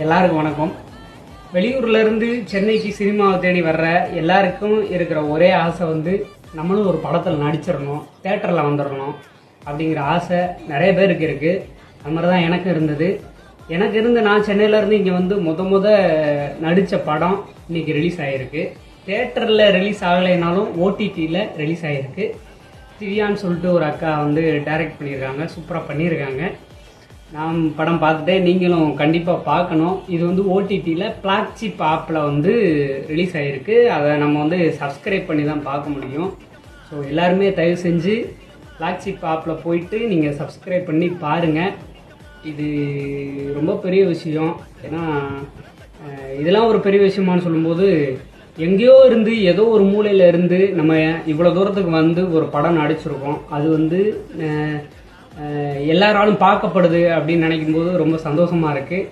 எல்லாருக்கும் வணக்கம். வெளியூர்லேருந்து சென்னைக்கு சினிமாவை தேடி வர்ற எல்லாருக்கும் இருக்கிற ஒரே ஆசை வந்து நம்மளும் ஒரு படத்தில் நடிச்சிடணும், தேட்டரில் வந்துடணும் அப்படிங்கிற ஆசை நிறைய பேருக்கு இருக்குது. அது மாதிரி தான் எனக்கு இருந்தது. நான் சென்னையிலேருந்து இங்கே வந்து முத நடித்த படம் இன்றைக்கி ரிலீஸ் ஆகிருக்கு. தேட்டரில் ரிலீஸ் ஆகலைனாலும் ஓடிடியில் ரிலீஸ் ஆகிருக்கு. திவ்யான்னு சொல்லிட்டு ஒரு அக்கா வந்து டைரக்ட் பண்ணியிருக்காங்க, சூப்பராக பண்ணியிருக்காங்க. நான் படம் பார்த்துட்டேன், நீங்களும் கண்டிப்பாக பார்க்கணும். இது வந்து ஓடிடியில் ஃப்ளாக்ஷிப் ஆப்பில் வந்து ரிலீஸ் ஆகிருக்கு. அதை நம்ம வந்து சப்ஸ்கிரைப் பண்ணி தான் பார்க்க முடியும். ஸோ எல்லாருமே தயவு செஞ்சு ஃப்ளாக்ஷிப் ஆப்பில் போயிட்டு நீங்கள் சப்ஸ்கிரைப் பண்ணி பாருங்கள். இது ரொம்ப பெரிய விஷயம். ஏன்னா இதெல்லாம் ஒரு பெரிய விஷயமானு சொல்லும்போது, எங்கேயோ இருந்து ஏதோ ஒரு மூலையில் இருந்து நம்ம இவ்வளோ தூரத்துக்கு வந்து ஒரு படம் நடிச்சிருக்கோம். அது வந்து எல்லாராலும் பார்க்கப்படுது அப்படின்னு நினைக்கும் போது ரொம்ப சந்தோஷமாக இருக்குது.